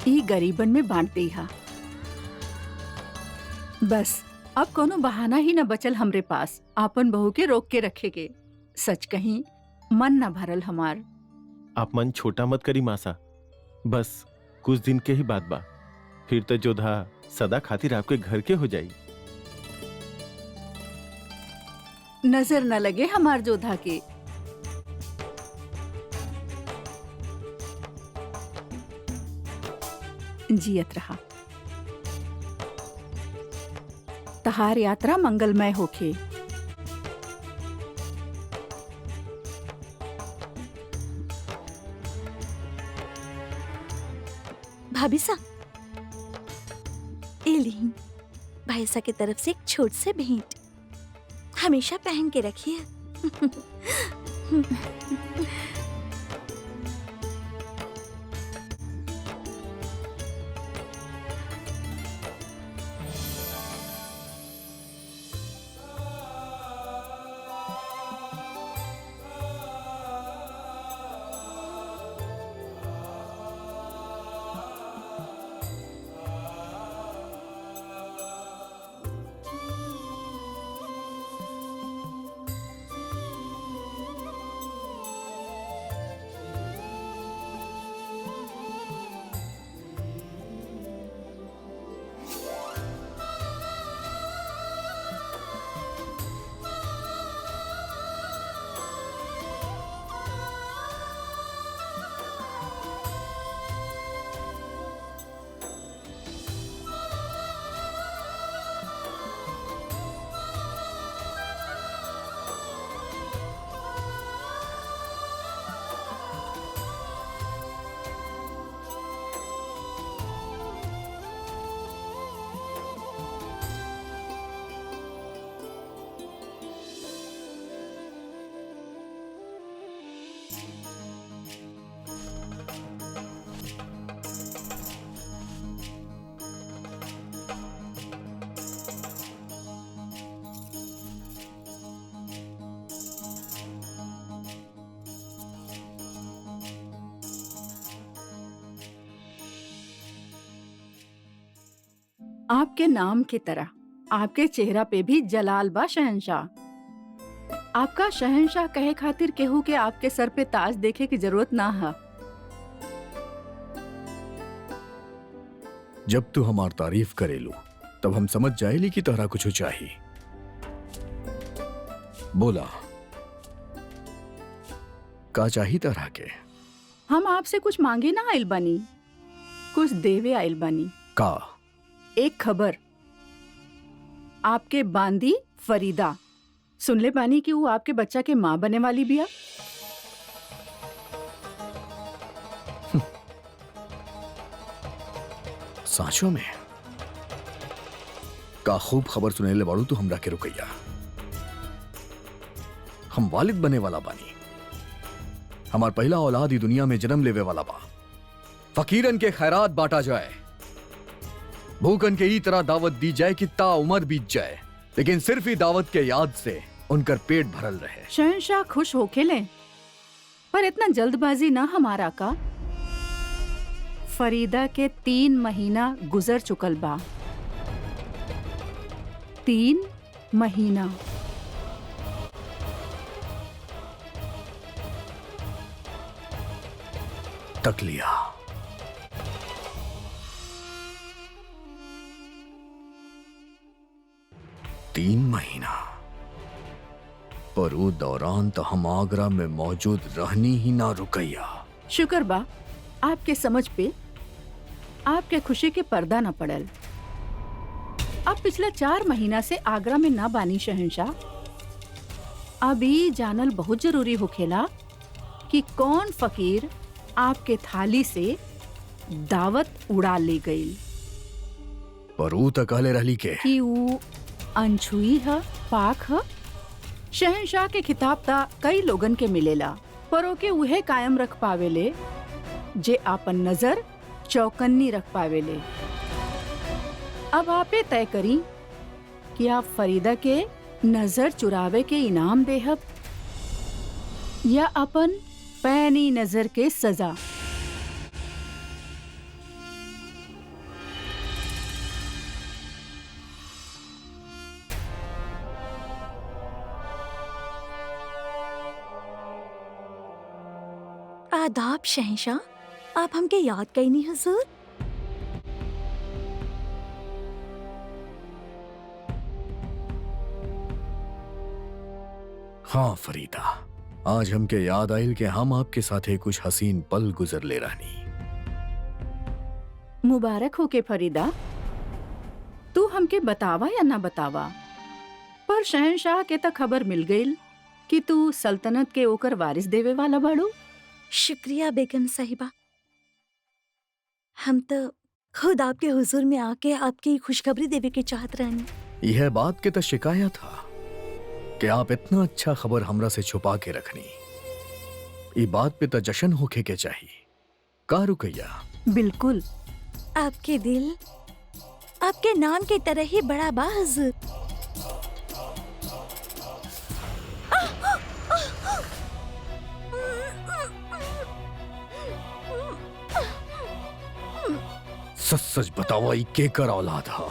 ई गरीबन में बांट दिहा। बस अब कोनो बहाना ही न बचल हमरे पास आपन बहू के रोक के रखे के। सच कहीं मन न भरल हमार। आप मन छोटा मत करी मासा, बस कुछ दिन के ही बात बा, फिर तो जोधा सदा खातिर आपके घर के हो जाई। नजर न लगे हमार जोधा के। जियत रहा। तहार यात्रा मंगलमय होखे। भाभी सा, ए ली भाई सा की तरफ से एक छोट से भेंट, हमेशा पहन के रखिए। आपके नाम की तरह आपके चेहरा पे भी जलाल बा शहंशाह। आपका शहंशाह कहे खातिर केहू के आपके सर पे ताज देखे की जरूरत ना है। जब तू हमार तारीफ करेलू तब हम समझ जाएली कि तोहरा कुछ चाहिए। बोला का चाहिए तोहरा के? हम आपसे कुछ मांगे ना आइल बानी, कुछ देवे आइल बानी। का? एक खबर। आपके बांदी फरीदा, सुनले बानी कि वो आपके बच्चा के माँ बने वाली बिया। साचो में? का खूब खबर सुनेले बाड़ू तू हमरा के रुकैया। हम वालिद बने वाला बानी। हमार पहला औलाद ही दुनिया में जन्म लेवे वाला बा। फकीरन के खैरात बांटा जाए, भूखन के ई तरह दावत दी जाए कि ता उम्र बीत जाए, लेकिन सिर्फ ही दावत के याद से उनकर पेट भरल रहे। शहंशाह खुश होके ले, पर इतना जल्दबाजी ना हमारा का। फरीदा के 3 महीना गुजर चुकल बा। 3 महीना। तक लिया। तीन महीना पर वो दौरान तो हम आगरा में मौजूद रहनी ही ना रुकैया। शुक्र बा आपके समझ पे आपके खुशी के पर्दा न पड़ल। अब पिछला 4 महीना से आगरा में ना बानी शहंशाह। अभी जानल बहुत जरूरी होखेला कि कौन फकीर आपके थाली से दावत उड़ा ले गई। पर वो तो कहले रहली के कि वो अनछुई है, पाक है। शहंशाह के खिताब ता कई लोगन के मिलेला, पर ओके उहे कायम रख पावेले जे आपन नजर चौकन्नी रख पावेले। अब आपे तय करी कि आप फरीदा के नजर चुरावे के इनाम देहब या अपन पैनी नजर के सजा। आदाब शहंशाह, आप हमके याद कई नहीं हुजूर। हाँ फरीदा, आज हमके याद आइल के हम आपके साथे कुछ हसीन पल गुजर ले रहनी। मुबारक हो के फरीदा। तू हमके बतावा या ना बतावा, पर शहंशाह के तक खबर मिल गईल कि तू सल्तनत के ओकर वारिस देवे वाला बाड़ू। शुक्रिया बेगम साहिबा। हम तो खुद आपके हुजूर में आके आपकी खुशखबरी देवे के चाहत रहनी। यह बात के तो शिकायत था कि आप इतना अच्छा खबर हमरा से छुपा के रखनी। ये बात पे तो जश्न होके के चाहिए का रुकैया? बिल्कुल। आपके दिल आपके नाम की तरह ही बड़ा बा हुजूर। सच सच बतावा, ई केकर औलाद हा?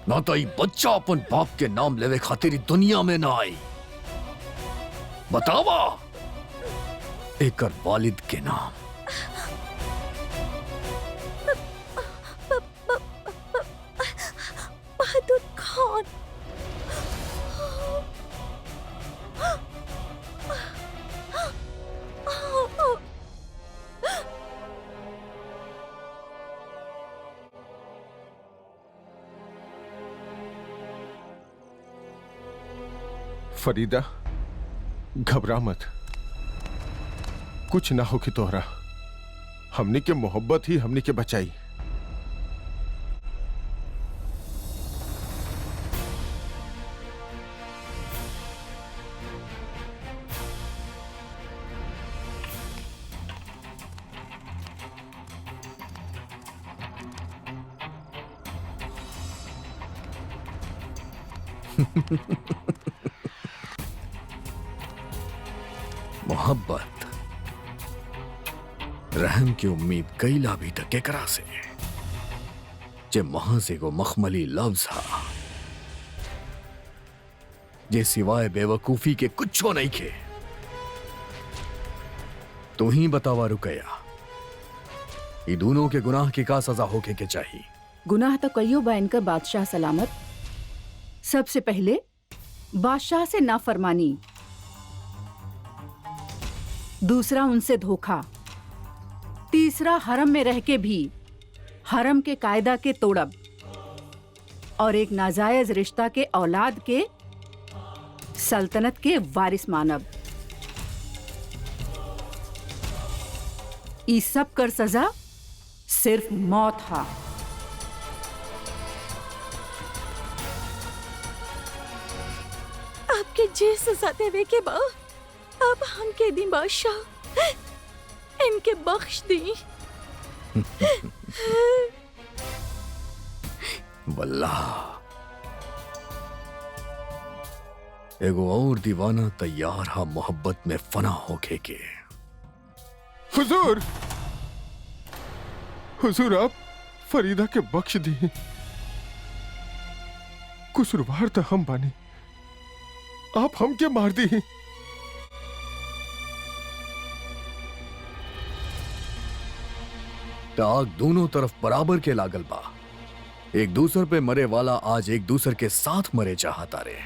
ना तो ई बच्चा अपन बाप के नाम लेवे खातिर ई दुनिया में ना आई। बतावा एकर वालिद के नाम। बहादुर खान। फरीदा, घबरा मत, कुछ ना हो कि तोहरा। हमनी के मोहब्बत ही हमनी के बचाई। मोहब्बत रहम की उम्मीद कैला भी तक एकरा से जे महासे को मखमली लफ्ज हा, जे सिवाय बेवकूफी के कुछो नहीं खे। तू ही बतावा रुकैया, ये दोनों के गुनाह की का सजा होके के चाहिए? गुनाह तो कईयो बा इनकर बादशाह सलामत। सबसे पहले बादशाह से नाफरमानी, दूसरा उनसे धोखा, तीसरा हरम में रह के भी हरम के कायदा के तोड़ब, और एक नाजायज रिश्ता के औलाद के सल्तनत के वारिस मानब। ई सब कर सजा सिर्फ मौत हा। आपके जे सजा देवे के बाद अब हमके दी बादशाह, इनके बख्श दी। वल्लाह एगो और दीवाना तैयार हा मोहब्बत में फना होके के। हुजूर, हुजूर आप फरीदा के बख्श दी। कुसुरवार तो हम बानी, आप हमके मार दी। आग दोनों तरफ बराबर के लागल बा। एक दूसर पे मरे वाला आज एक दूसर के साथ मरे चाहता रे।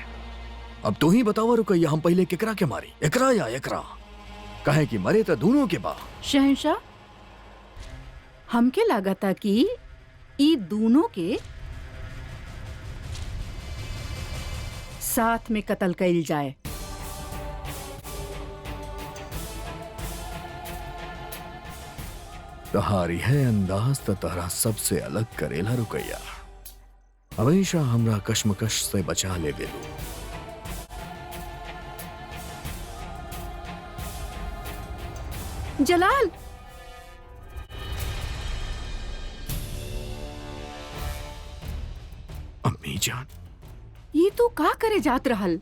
अब तू ही बतावा रुकैया, हम पहले केकरा के मारी, एकरा या एकरा? कहे कि मरे तो दोनों के बा। शहंशाह, हमके लागता कि ई दोनों के साथ में कत्ल कइल जाए। तहारी है अंदाज तो तहरा सबसे अलग करेला रुकैया। हमेशा हमरा कश्मकश से बचा ले बेलू। जलाल, अम्मी जान, ये तू का करे जात रहल?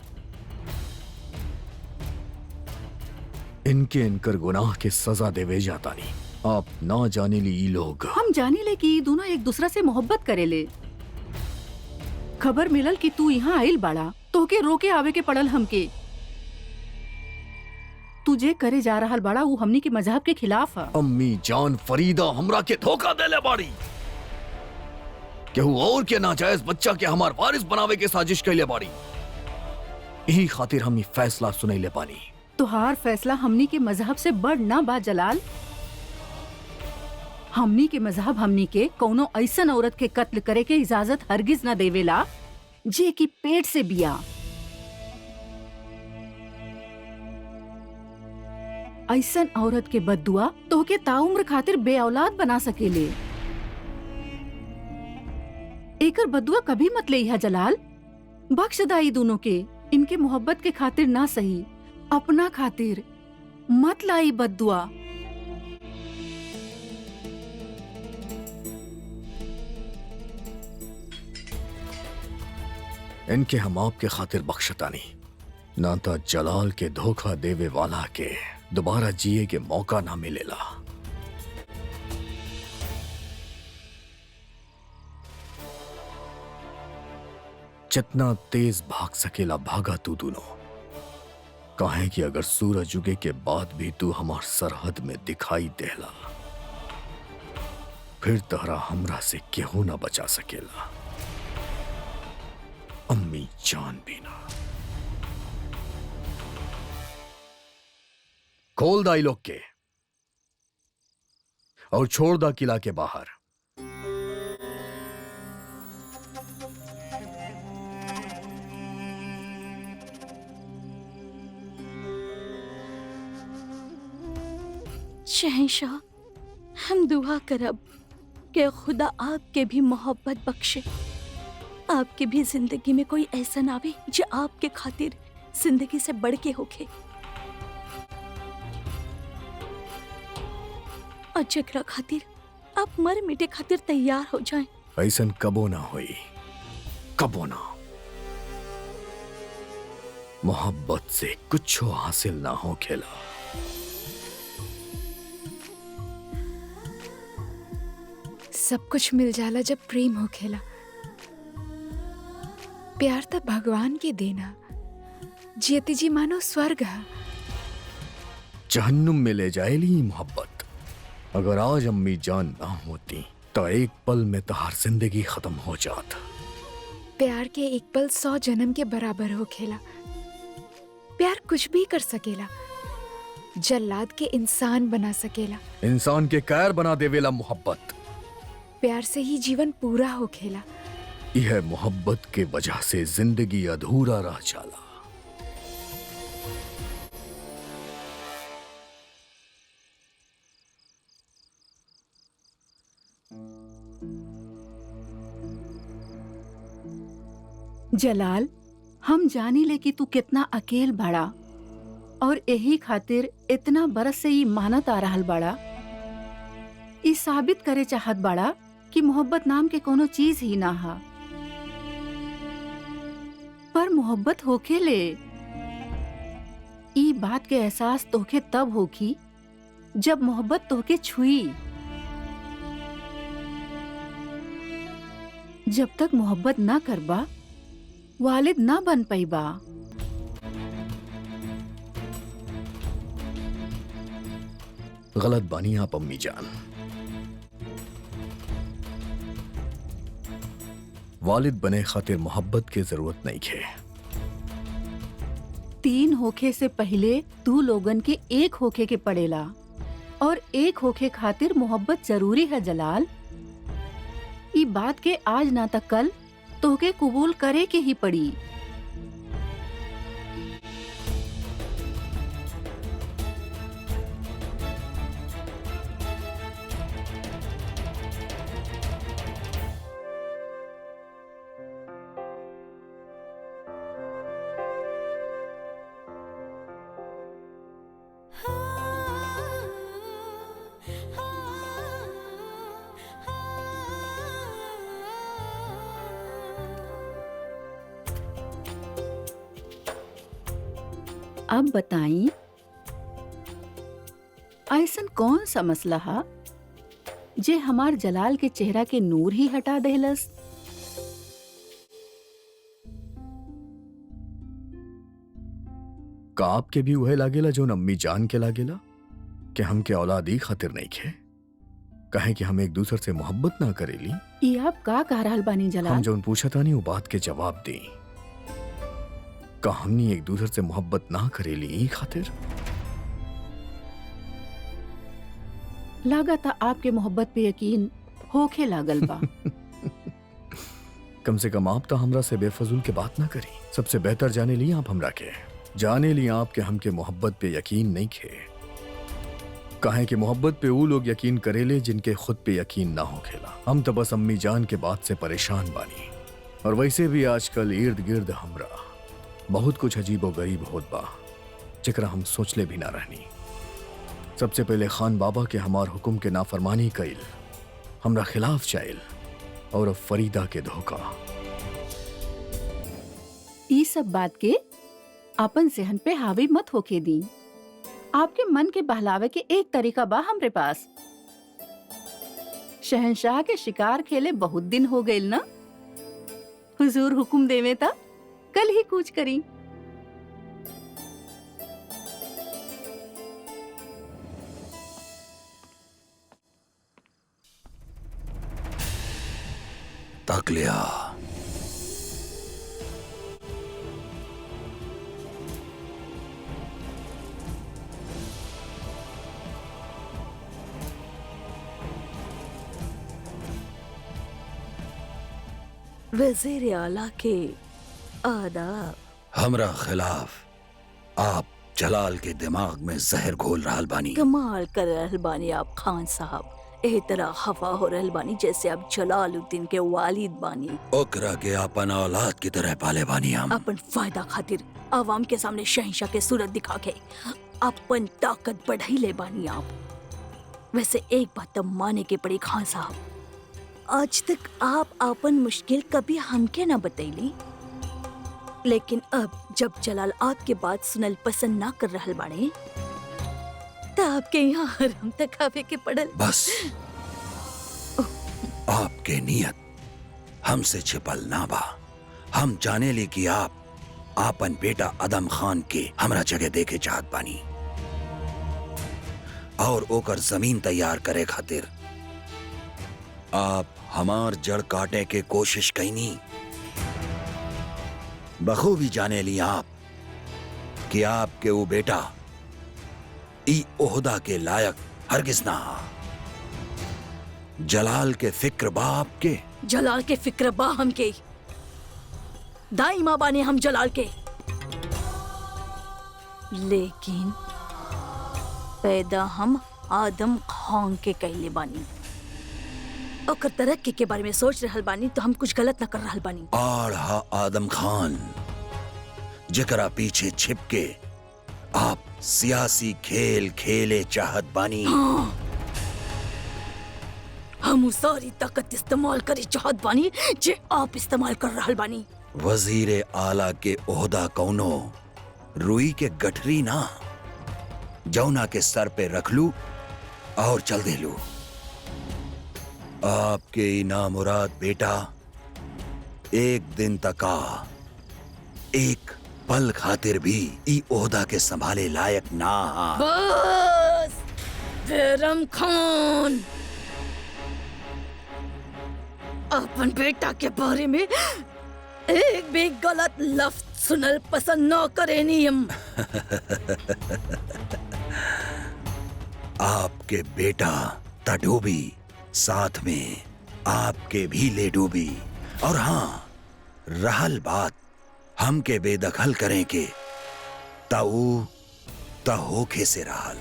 इनके इनकर गुनाह के सजा देवे जाता नहीं। आप ना जाने ली ई लोग। हम जानी ले कि ई दोनों एक दूसरा से मोहब्बत करेले। खबर मिलल कि तू यहाँ आइल बाड़ा, तोहके रोके आवे के पड़ल हमके। तू जे करे जा रहल बड़ा वो हमनी के मजहब के खिलाफ है। अम्मी जान फरीदा हमरा के धोखा देले बाड़ी। केहू और के नाजायज बच्चा के हमार वारिस बनावे के साजिश कैले बाड़ी। यही खातिर हम फैसला सुनैले बानी। तुहार फैसला हमनी के मजहब से बढ़ ना बा जलाल। हमनी के मजहब हमनी के कोनो ऐसन औरत के कत्ल करे के इजाजत हरगिज न देवेला जे की पेट से बिया। ऐसन औरत के बद्दुआ तोहके ताउम्र खातिर बे औलाद बना सकेले। एकर बद्दुआ कभी मत लेइहा जलाल। बख्श दाई दोनों के, इनके मोहब्बत के खातिर ना सही, अपना खातिर मत लाई बद्दुआ। इनके हम आपके खातिर बख्शतानी, ना तो जलाल के धोखा देवे वाला के दोबारा जिए के मौका ना मिलेला। जितना तेज भाग सकेला भागा तू दोनों। काहे कि अगर सूरज उगे के बाद भी तू हमार सरहद में दिखाई देला, फिर तहरा हमरा से केहू ना बचा सकेला, अम्मी जान भी ना। खोल दा लोग के और छोड़ दा किला के बाहर। शहंशाह, हम दुआ करब कि खुदा आपके भी मोहब्बत बख्शे, आपके भी जिंदगी में कोई ऐसा ना आवे जो आपके खातिर जिंदगी से बढ़ के होके, और जकरा खातिर आप मर मिटे खातिर तैयार हो जाएं। ऐसन कबो ना होई, कबो ना। मोहब्बत से कुछ हासिल ना हो खेला। सब कुछ मिल जाला जब प्रेम हो खेला। प्यार तो भगवान के देना, जियती जी मानो स्वर्ग है। जहन्नुम में ले जाएली मोहब्बत। अगर आज अम्मी जान ना होती तो एक पल में तहार जिंदगी खत्म हो जात। प्यार के एक पल 100 जन्म के बराबर हो खेला। प्यार कुछ भी कर सकेला, जल्लाद के इंसान बना सकेला। इंसान के कैर बना देवेला मोहब्बत। प्यार से ही जीवन पूरा हो खेला। यह मोहब्बत के वजह से जिंदगी अधूरा रह जाला। जलाल, हम जानी ले कि तू कितना अकेल बाड़ा और यही खातिर इतना बरस से ये मानत आ रहल बाड़ा। ई साबित करे चाहत बाड़ा कि मोहब्बत नाम के कोनो चीज ही ना हा, पर मोहब्बत होके ले। ई बात के एहसास तोके तब होगी जब मोहब्बत तोके छुई। जब तक मोहब्बत ना करबा, वालिद ना बन पाईबा। गलत बानी आप अम्मी जान। वालिद बने खातिर मोहब्बत की जरूरत नहीं है। 3 होखे से पहले 2 लोगन के एक होखे के पड़ेला, और एक होखे खातिर मोहब्बत जरूरी है जलाल। ई बात के आज ना तक कल तोहके कबूल करे के ही पड़ी। अब बताई, ऐसन कौन सा मसला हा जे हमार जलाल के चेहरा के नूर ही हटा देहलस? का आपके भी वह लागेला जो अम्मी जान के लागेला कि हमके औलादी खातिर नहीं खे, कहे कि हम एक दूसरे से मोहब्बत ना करेली। ये आप का कह रहल बानी हम जलाल? जो पूछा था नहीं वो बात के जवाब दी। का हमनी एक दूसरे से मोहब्बत ना करेली ई खातिर? लागत आपके मोहब्बत पे यकीन होखे लागल बा। कम से कम आप तो हमरा से बेफजूल के बात ना करी। सबसे बेहतर जाने ली आप हमरा के, जाने ली आप के हमके मोहब्बत पे यकीन नहीं खे। कहे कि मोहब्बत पे वो लोग यकीन करेले जिनके खुद पे यकीन ना हो खेला। हम तो बस अम्मी जान के बात से परेशान बानी, और वैसे भी आजकल इर्द गिर्द हमरा बहुत कुछ अजीबो गरीब होत बा जेकरा हम सोचले भी ना रहनी। सबसे पहले खान बाबा के हमार हुक्म के नाफरमानी कइल, हमरा खिलाफ चाइल, और अब फरीदा के धोखा। ई सब बात के अपन सेहन पे हावी मत होके दी। आपके मन के बहलावे के एक तरीका बा हमरे पास। शहंशाह के शिकार खेले बहुत दिन हो गए ना। हुजूर हुक्म देवे ता कल ही कूच करी। तक लिया। वजीर आला के आदाब। हमरा खिलाफ आप जलाल के दिमाग में जहर घोल रहल बानी। कमाल कर रहल बानी आप खान साहब। एह तरह खफा हो रहल बानी जैसे आप जलालुद्दीन के वालिद बानी। ओकरा के अपन औलाद की तरह पाले बानी हम। अपन फायदा खातिर आवाम के सामने शहंशाह के सूरत दिखा के अपन ताकत बढ़ाइले बानी आप। वैसे एक बात तो माने के पड़ी खान साहब, आज तक आप अपन मुश्किल कभी हमके ना बतैली, लेकिन अब जब जलाल आपके बात सुनल पसंद ना कर रहल बाड़े तो आपके यहाँ हरम तक आवे के पड़ल। बस आपके नियत हमसे छिपल ना बा। हम जाने ली कि आप आपन बेटा आदम खान के हमरा जगह देखे चाहत बानी, और ओकर जमीन तैयार करे खातिर आप हमार जड़ काटे के कोशिश कईनी। बखूबी जाने ली आप कि आपके वो बेटा ई ओहदा के लायक हरगिज ना। जलाल के फिक्र बा आपके। जलाल के फिक्र बा हम के, दाइमा बाने हम जलाल के, लेकिन पैदा हम आदम खान के कैले बानी। ओकर तरक्की के बारे में सोच रहल बानी तो हम कुछ गलत न कर रहल बानी। आढ़ा आदम खान जेकरा पीछे छिप के आप सियासी खेल खेले चाहत बानी। हाँ। हम सारी ताकत इस्तेमाल करे चाहत बानी जे आप इस्तेमाल कर रहल बानी। वजीर आला के ओहदा कौनो रुई के गठरी ना, जौना के सर पे रख लू और चल दे लू। आपके नामुराद बेटा एक दिन तका एक पल खातिर भी ई ओहदा के संभाले लायक ना। बस बैरम खान, अपन बेटा के बारे में एक भी गलत लफ्ज सुनल पसंद न करेनी हम। आपके बेटा तडूबी, साथ में आपके भी ले डूबी। और हाँ, रहल बात हमके बेदखल करें के ताऊ होखे से रहल।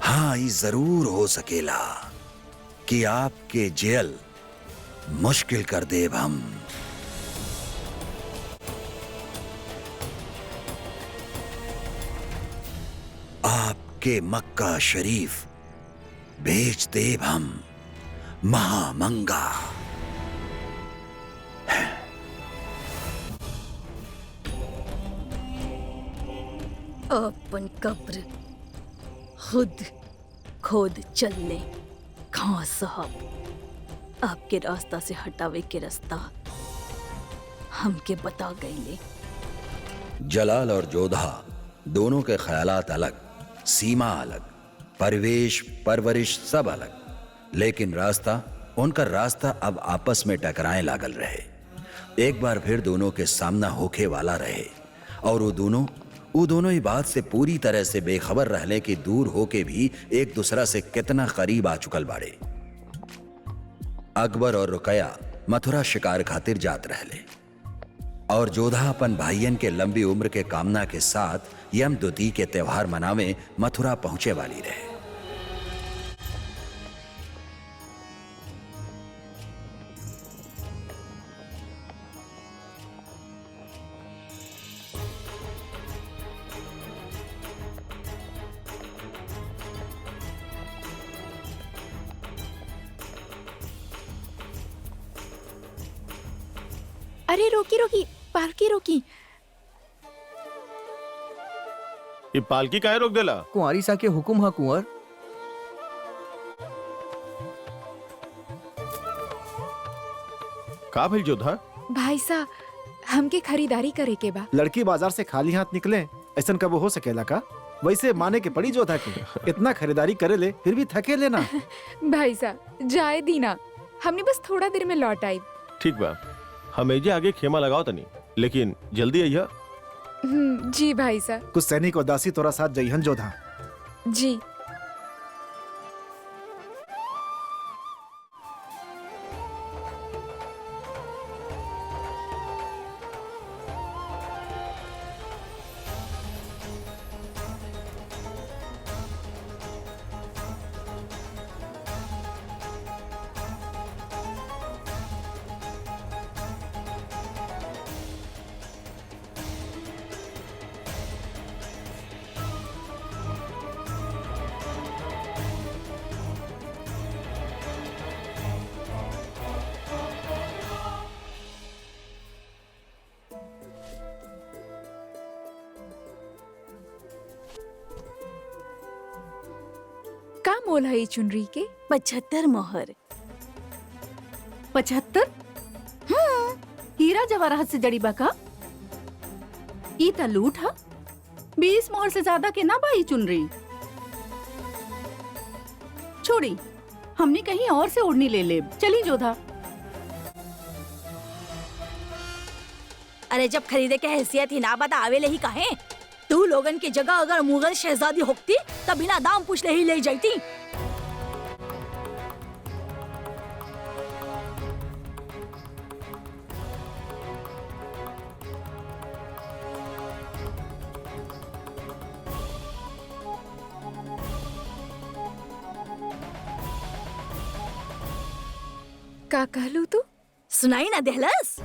हाँ, ये जरूर हो सकेला कि आपके जेल मुश्किल कर देब हम। आपके मक्का शरीफ बेच देब हम महामंगा। अपन कब्र खुद खोद चल ले खां साहब। आपके रास्ता से हटावे के रास्ता हमके बता गईले। जलाल और जोधा दोनों के ख्यालात अलग, सीमा अलग, परिवेश परवरिश सब अलग, लेकिन उनका रास्ता अब आपस में टकराए लागल रहे। एक बार फिर दोनों के सामना होके वाला रहे और वो दोनों ही बात से पूरी तरह से बेखबर रहले कि दूर होके भी एक दूसरा से कितना करीब आ चुकल बाड़े। अकबर और रुकया मथुरा शिकार खातिर जात रहले और जोधा अपन भाइयन के लंबी उम्र के कामना के साथ यमद्वितीय के त्योहार मनावे मथुरा पहुंचे वाली रहे। अरे रोकी रोकी, पालकी रोकी। ये पालकी काहे रोक देला? कुंवारी सा के हुकुम हा कुंवर। का भइल जोधा? भाई साहब, हमके खरीदारी करे के बा। लड़की बाजार से खाली हाथ निकले ऐसा कब हो सकेला का? वैसे माने के पड़ी जोधा के इतना खरीदारी करे ले फिर भी थके लेना। भाई साहब जाए दीना, हमने बस थोड़ा देर में लौट आई। ठीक बा, हम एजे आगे खेमा लगाओ तनी, लेकिन जल्दी आइया। जी भाई साहब। कुछ सैनिक और दासी तोरा साथ जइहन जोधा। जी। का मोल है चुनरी के? 75 मोहर। 75? हीरा जवाहरात से जड़ी बा का? ई त लूट हा। 20 मोहर से ज्यादा के ना बाई चुनरी। छोड़ी, हमने कहीं और से ओढ़नी ले ले। चली जोधा। अरे जब खरीदे के हैसियत ही ना बता आवे ले ही कहे। तू लोगन की जगह अगर मुगल शहजादी होती तब बिना दाम पूछ ले ही ले जाती। का कहलू तू? सुनाई ना देहलस?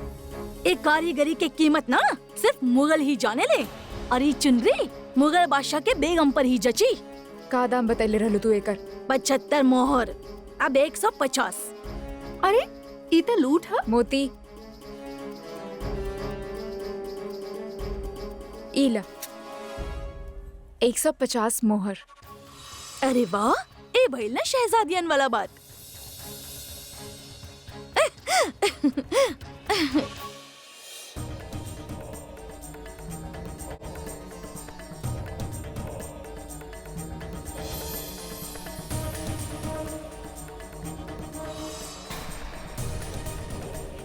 एक कारीगरी के कीमत ना सिर्फ मुगल ही जाने ले। और ये चुनरी मुगल बादशाह के बेगम पर ही जची। का दाम बतैले रहलू तू एकर? 75 मोहर। अब 150। अरे ई त लूट हा। मोती इला 150 मोहर। अरे वाह, ए भइल ना शहजादियन वाला बात।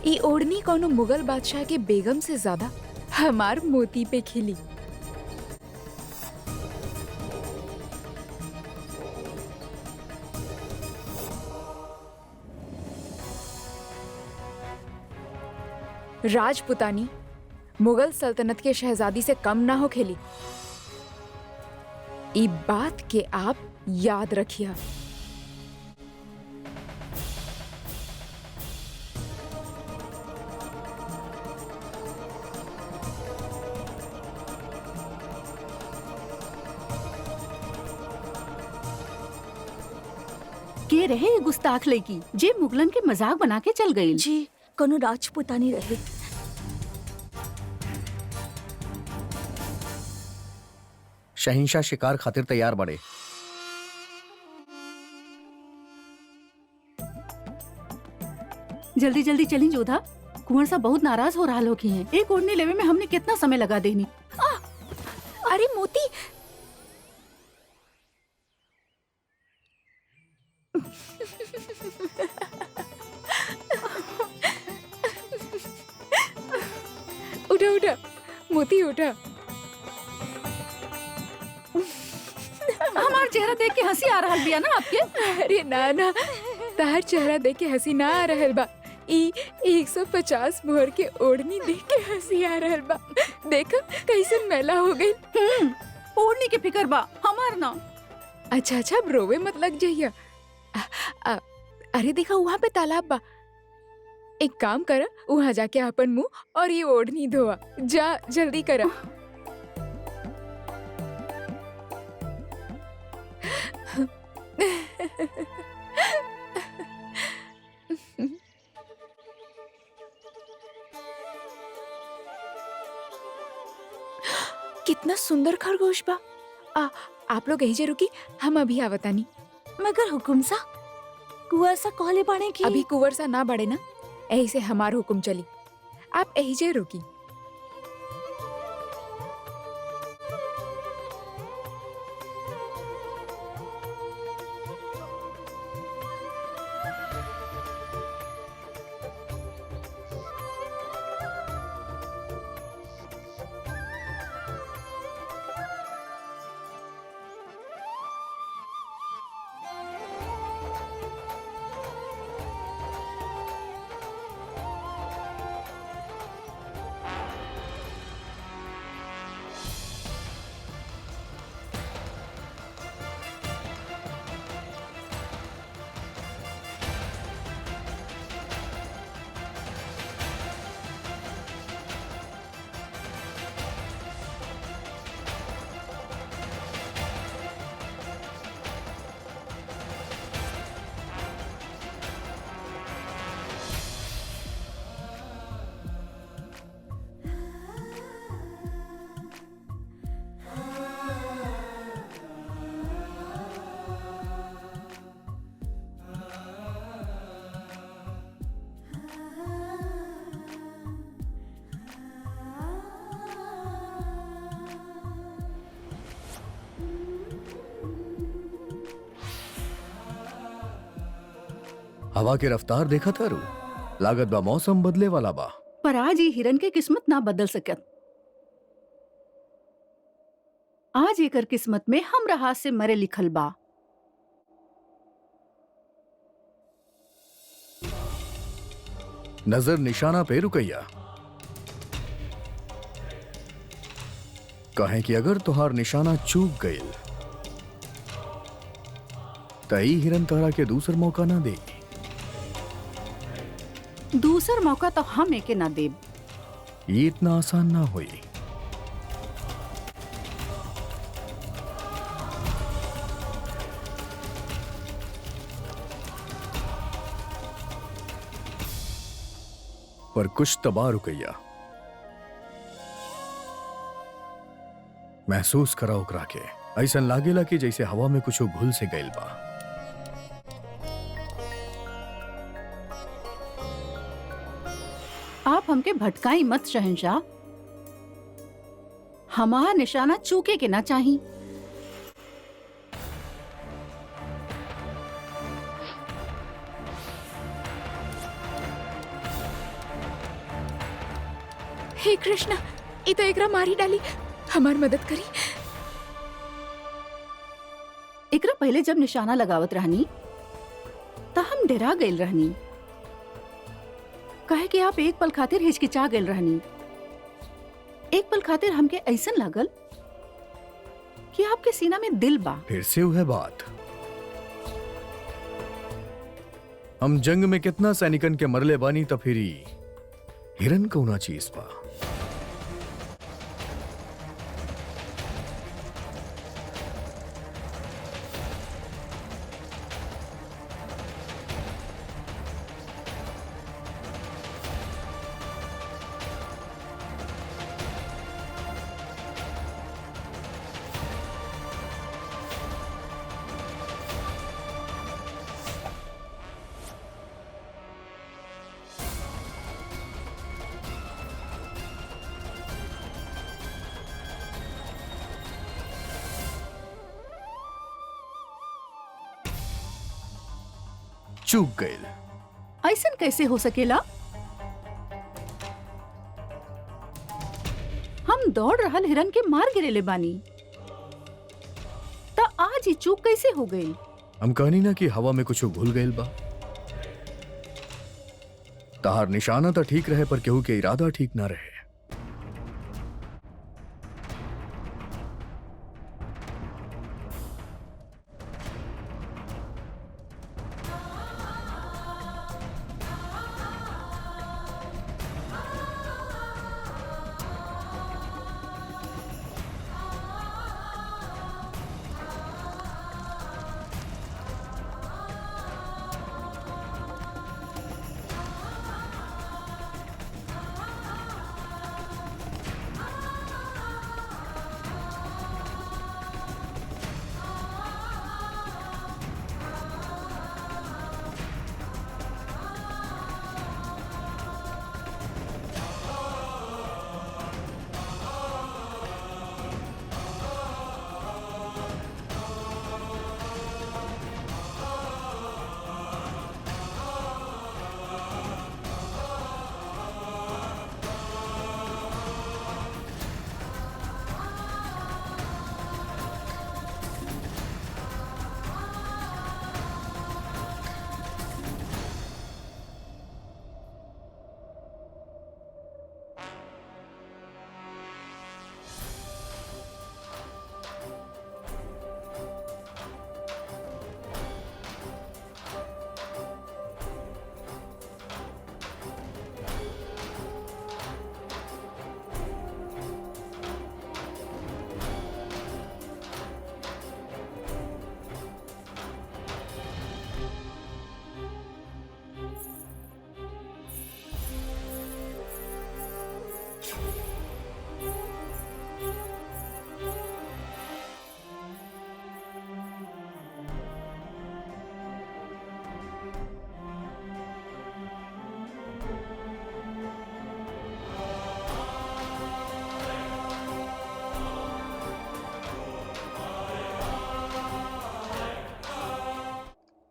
ई ओढ़नी कोनो मुगल बादशाह के बेगम से ज्यादा हमार मोती पे खिली। राजपुतानी मुगल सल्तनत के शहजादी से कम ना हो खेली। ई बात के आप याद रखिए। के रहे ये गुस्ताख लड़की जे मुगलन के मजाक बना के चल गई। जी कोनो राजपुतानी रहे। शहिंशाह शिकार खातिर तैयार बड़े। जल्दी जल्दी चली जोधा, कुंवर साहब बहुत नाराज हो रहा लोग हैं। एक ओढ़नी लेवे में हमने कितना समय लगा देनी। उठा उठा मोती उठा। हमार चेहरा देख के हंसी आ रहा बिया ना आपके? अरे ना ना, तार चेहरा देख के हंसी ना आ रहल बा। ई 150 मोहर के ओढ़नी देख के हंसी आ रहल बा। देख कैसन मैला हो गई। ओढ़नी के फिकर बा, हमार ना। अच्छा अच्छा, अब रोवे मत लग जाइए। अरे देखा वहाँ पे तालाब बा। एक काम कर, वहाँ जाके अपन मुंह और ये ओढ़नी धोआ। जा जल्दी करा। कितना सुंदर खरगोश बा। आप लोग यही जे रुकी, हम अभी आवतानी। मगर हुकुम सा कुआ सा कहले बाणे की अभी कुंवर सा ना बढ़े ना, यही से हमार हुकुम चली। आप यही जे रुकी। हवा के रफ्तार देखा था रू, लागत बा मौसम बदले वाला बा। पर आज ये हिरन के किस्मत ना बदल सकत। आज एकर किस्मत में हमरा हाथ से मरे लिखल बा। नजर निशाना पे रुकैया। कहें कि अगर तुहार निशाना चूक गईल तई हिरन तोहरा के दूसर मौका ना देगी। दूसर मौका तो हम एके ना देब। ये इतना आसान ना हुई। पर कुछ तबाह रुकैया। महसूस करा ओकरा के, ऐसा लागेला कि जैसे हवा में कुछ घुल से गइल बा। आप हमके भटकाई मत शहंशाह। हमारा निशाना चूके के ना चाही। हे कृष्णा, ई तो एकरा मारी डाली। हमार मदद करी। एकरा पहले जब निशाना लगावत रहनी तो हम डरा गइल रहनी। कहे कि आप एक पल खातिर हिचकिचा गइल रहनी। एक पल खातिर हमके ऐसन लागल कि आपके सीना में दिल बा। फिर से वह बात। हम जंग में कितना सैनिकन के मरले बानी, तो फिर हिरन कौना चीज बा। चूक गए। ऐसन कैसे हो सकेला? हम दौड़ रहल हिरन के मार गिरेले बानी, त आज ही चूक कैसे हो गई? हम कहनी ना कि हवा में कुछ भूल गए बा। तहार निशाना तो ठीक रहे पर केहू के इरादा ठीक ना रहे।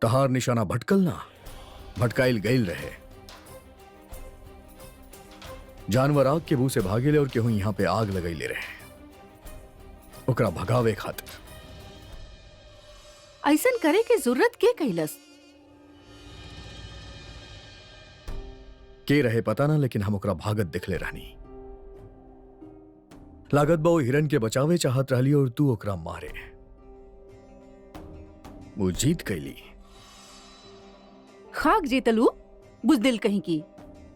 तहार निशाना भटकल ना भटकाइल गईल रहे। जानवर आग के मुंह से भागेले और केहू यहां पे आग लगैले रहे ओकरा भगावे खातिर। ऐसन करे के जरूरत के कैलस? के रहे पता ना, लेकिन हम ओकरा भागत दिखले रहनी। लागत बा वो हिरन के बचावे चाहत रहली और तू ओकरा मारे। वो जीत कैली। खाक जीतलू बुजदिल कहीं की।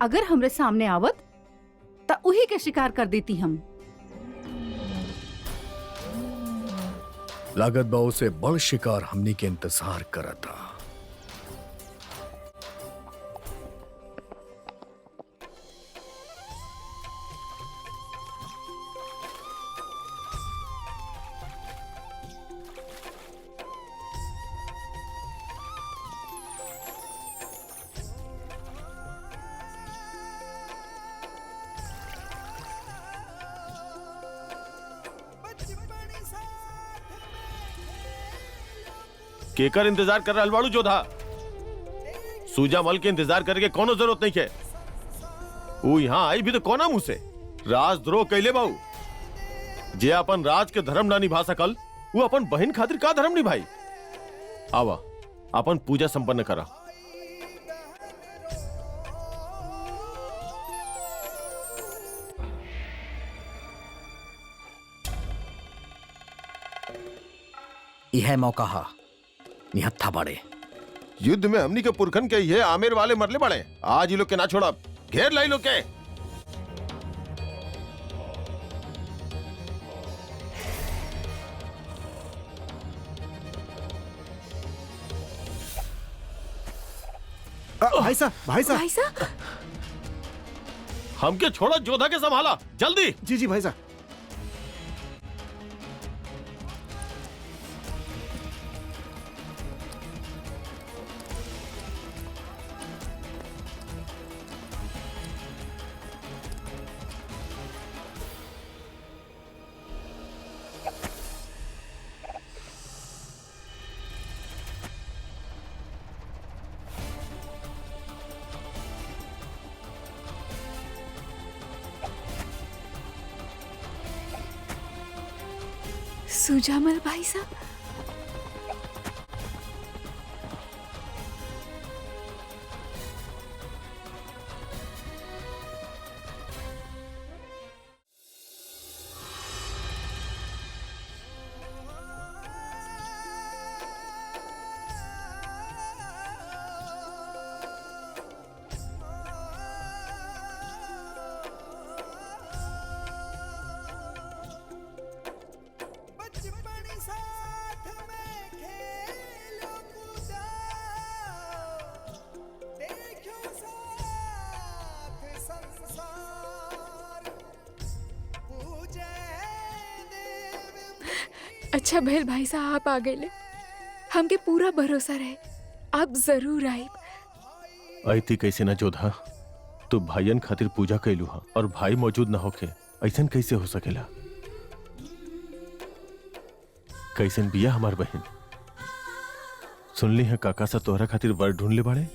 अगर हमरे सामने आवत त उही के शिकार कर देती हम। लागत बा से बड़ शिकार हमनी के इंतजार करता। केकर इंतजार कर रहा बाड़ू जोधा? सूजा मल के इंतजार करके कोनो जरूरत नहीं है। वो यहाँ आई भी तो कोना मुंह से राजद्रोह कैले बाऊ। जे अपन राज के धर्म ना निभा सकल वो अपन बहन खातिर का धर्म निभाई? आवा अपन पूजा संपन्न करा। यह मौका हा निहत्था बड़े। युद्ध में हमनी के पुरखन के ये आमेर वाले मरले बड़े। आज ये लोग के ना छोड़ा, घेर लाई लोग के। भाई साहब भाई साहब। भाई साहब, हमके छोड़ा, जोधा के संभाला जल्दी। जी जी भाई साहब। सुजामल भाई साहब। अच्छा भैल भाई साहब, आप आ गए। हमके पूरा भरोसा रहे आप जरूर आए। ऐती कैसे ना जोधा, तू भाईयन खातिर पूजा कैलू हा और भाई मौजूद ना होके ऐसन कैसे हो सकेला? कैसन बिया हमार बहन? सुनली है काका सा तोहरा खातिर वर ढूंढ ले बाड़े।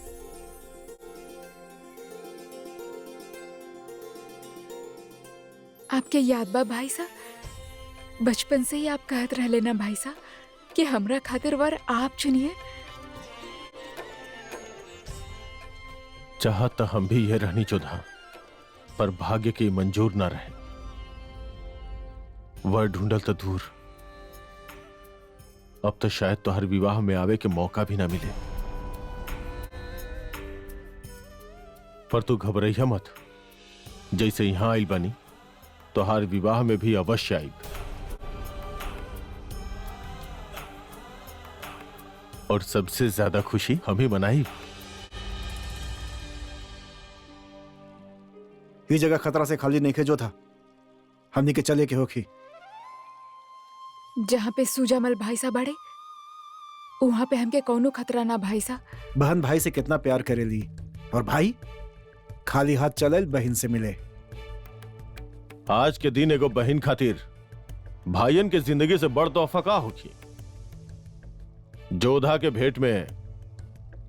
आपके याद बा भाई साहब, बचपन से ही आप कहत रह लेना भाई साहब कि हमरा खातिर वर आप चुनिए। चाहत तो हम भी यह रहनी जोधा, पर भाग्य के मंजूर ना रहे। वर ढूंढल तो दूर, अब तो शायद तोहर विवाह में आवे के मौका भी ना मिले। पर तू घबराइया मत, जैसे यहां आइल बानी तोहार विवाह में भी अवश्य आइब। और सबसे ज्यादा खुशी हम ही मनाई। ये जगह खतरा से खाली नहीं खे जो था, हमने के चले के होखी। जहाँ पे सुजामल भाई साहब बड़े वहां पे हमके कौनो खतरा ना भाई साहब। बहन भाई से कितना प्यार करेली, और भाई खाली हाथ चलल बहन से मिले। आज के दिन एगो बहन खातिर भाईयन के जिंदगी से बड़ तोहफा का होखी। जोधा के भेंट में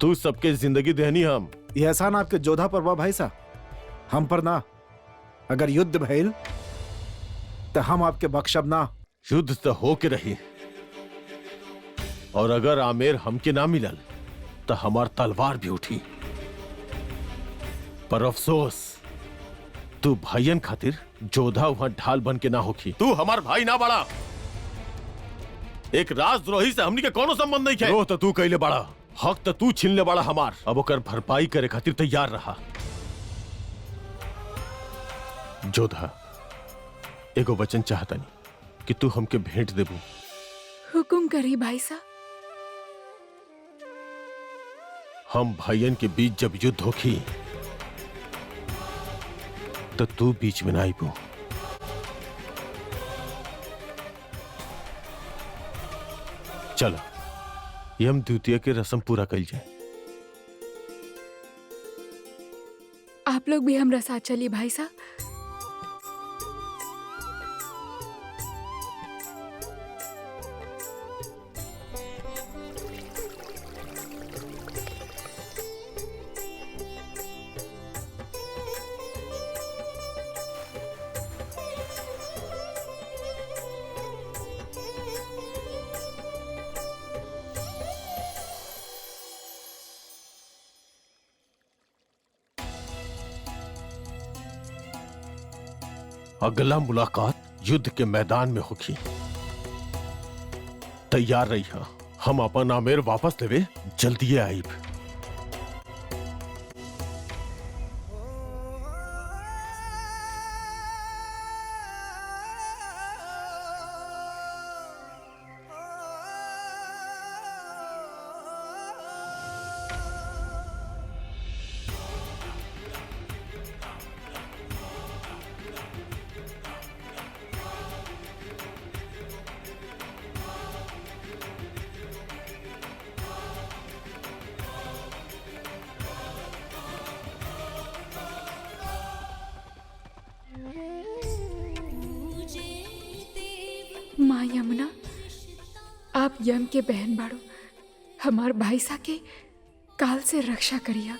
तू सबके जिंदगी देहनी हम। यह एहसान आपके जोधा पर बा भाई साहब, हम पर ना। अगर युद्ध भइल तो हम आपके बख्शब ना। युद्ध तो हो के रही, और अगर आमेर हमके ना मिलल तो हमार तलवार भी उठी। पर अफसोस तू भाईयन खातिर जोधा वहां ढाल बन के ना होखी। तू हमार भाई ना बड़ा। एक राजद्रोही से हमनी के कोनो संबंध नहीं है। तो तू कैले बड़ा, हक तो तू छीन ले बड़ा हमार। अब ओकर भरपाई करे खातिर तैयार रहा। जोधा, एगो वचन चाहतनी कि तू हमके भेंट देबू। हुकुम करी भाई साहब। हम भाईयन के बीच जब युद्ध होखी तो तू बीच में ना आईबू। चलो यम द्वितीय के रस्म पूरा कल जाए। आप लोग भी हमरा साथ चलिए भाई साहब। अगला मुलाकात युद्ध के मैदान में होगी। तैयार रही है, हम अपन आमेर वापस लेवे जल्दी आईब। माँ यमुना, आप यम के बहन बाड़ो, हमार भाई सा के काल से रक्षा करिया।